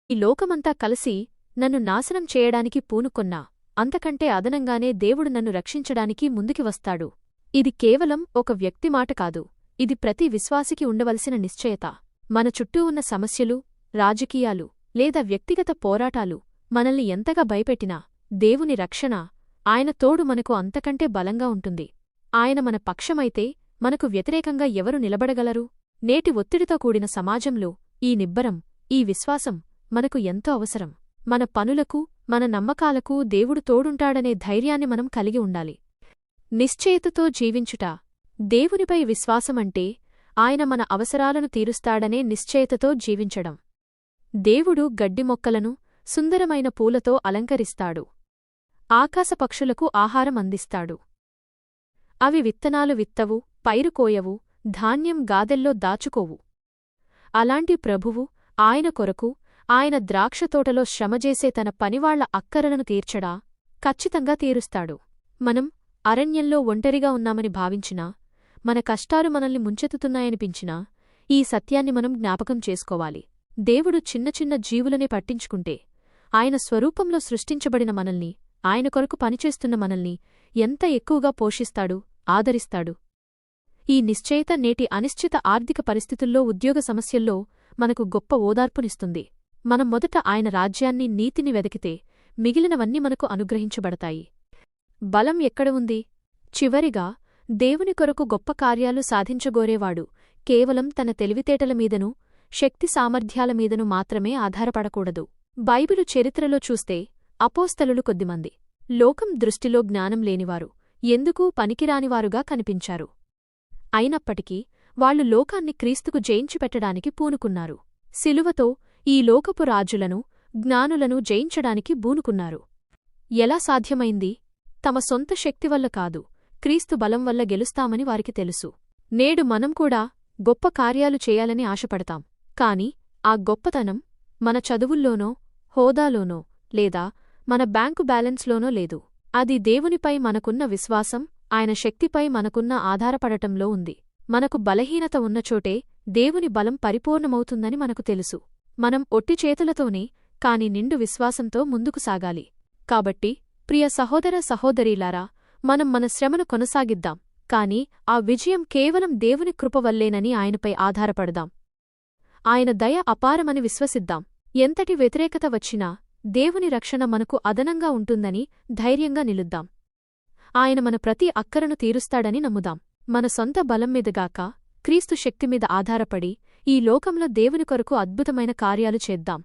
ఈ లోకమంతా కలిసి నన్ను నాశనం చేయడానికి పూనుకొన్నా అంతకంటే అదనంగానే దేవుడు నన్ను రక్షించడానికి ముందుకి వస్తాడు. ఇది కేవలం ఒక వ్యక్తి మాట కాదు, ఇది ప్రతి విశ్వాసికి ఉండవలసిన నిశ్చయత. మన చుట్టూ ఉన్న సమస్యలు, రాజకీయాలు లేదా వ్యక్తిగత పోరాటాలు మనల్ని ఎంతగా భయపెట్టినా దేవుని రక్షణ, ఆయన తోడు మనకు అంతకంటే బలంగా ఉంటుంది. ఆయన మన పక్షమైతే మనకు వ్యతిరేకంగా ఎవరు నిలబడగలరు? నేటి ఒత్తిడితో కూడిన సమాజంలో ఈ నిబ్బరం, ఈ విశ్వాసం మనకు ఎంతో అవసరం. మన పనులకు, మన నమ్మకాలకు దేవుడు తోడుంటాడనే ధైర్యాన్ని మనం కలిగి ఉండాలి. నిశ్చయతతో జీవించుట. దేవునిపై విశ్వాసమంటే ఆయన మన అవసరాలను తీరుస్తాడనే నిశ్చయతతో జీవించడం. దేవుడు గడ్డి మొక్కలను సుందరమైన పూలతో అలంకరిస్తాడు. ఆకాశపక్షులకు ఆహారం అందిస్తాడు. అవి విత్తనాలు విత్తవు, పైరుకోయవు, ధాన్యం గాదెల్లో దాచుకోవు. అలాంటి ప్రభువు ఆయన కొరకు, ఆయన ద్రాక్షతోటలో శ్రమజేసే తన పనివాళ్ల అక్కరలను తీర్చడా ఖచ్చితంగా తీరుస్తాడు. మనం అరణ్యంలో ఒంటరిగా ఉన్నామని భావించినా, మన కష్టాలు మనల్ని ముంచెత్తుతున్నాయనిపించినా ఈ సత్యాన్ని మనం జ్ఞాపకం చేసుకోవాలి. దేవుడు చిన్న చిన్న జీవులనే పట్టించుకుంటే ఆయన స్వరూపంలో సృష్టించబడిన మనల్ని, ఆయన కొరకు పనిచేస్తున్న మనల్ని ఎంత ఎక్కువగా పోషిస్తాడు, ఆదరిస్తాడు. ఈ నిశ్చయత నేటి అనిశ్చిత ఆర్థిక పరిస్థితుల్లో, ఉద్యోగ సమస్యల్లో మనకు గొప్ప ఓదార్పునిస్తుంది. మనం మొదట ఆయన రాజ్యాన్ని, నీతిని వెదికితే మిగిలినవన్నీ మనకు అనుగ్రహించబడతాయి. బలం ఎక్కడ ఉంది? చివరిగా, దేవుని కొరకు గొప్ప కార్యాలు సాధించగోరేవాడు కేవలం తన తెలివితేటల మీదనూ, శక్తి సామర్థ్యాల మీదనూ మాత్రమే ఆధారపడకూడదు. బైబిలు చరిత్రలో చూస్తే అపోస్తలులు కొద్దిమంది లోకం దృష్టిలో జ్ఞానం లేనివారు, ఎందుకూ పనికిరానివారుగా కనిపించారు. అయినప్పటికీ వాళ్లు లోకాన్ని క్రీస్తుకు జయించిపెట్టడానికి పూనుకున్నారు. శిలువతో ఈ లోకపు రాజులను, జ్ఞానులను జయించడానికి బూనుకున్నారు. ఎలా సాధ్యమైంది? తమ సొంత శక్తివల్ల కాదు, క్రీస్తు బలం వల్ల గెలుస్తామని వారికి తెలుసు. నేడు మనం కూడా గొప్ప కార్యాలు చేయాలని ఆశపడతాం. కాని ఆ గొప్పతనం మన చదువుల్లోనో, హోదాలోనో లేదా మన బ్యాంకు బ్యాలెన్స్లోనో లేదు. అది దేవునిపై మనకున్న విశ్వాసం, ఆయన శక్తిపై మనకున్న ఆధారపడటంలో ఉంది. మనకు బలహీనత ఉన్నచోటే దేవుని బలం పరిపూర్ణమవుతుందని మనకు తెలుసు. మనం ఒట్టి చేతులతోనే, కాని నిండు విశ్వాసంతో ముందుకు సాగాలి. కాబట్టి ప్రియ సహోదర సహోదరీలారా, మనం మన శ్రమను కొనసాగిద్దాం, కాని ఆ విజయం కేవలం దేవుని కృపవల్లేనని ఆయనపై ఆధారపడదాం. ఆయన దయ అపారమని విశ్వసిద్దాం. ఎంతటి వ్యతిరేకత వచ్చినా దేవుని రక్షణ మనకు అదనంగా ఉంటుందని ధైర్యంగా నిలుద్దాం. ఆయన మన ప్రతి అక్కరను తీరుస్తాడని నమ్ముదాం. మన సొంత బలం మీదగాక క్రీస్తు శక్తిమీద ఆధారపడి ఈ లోకంలో దేవుని కొరకు అద్భుతమైన కార్యాలు చేద్దాం.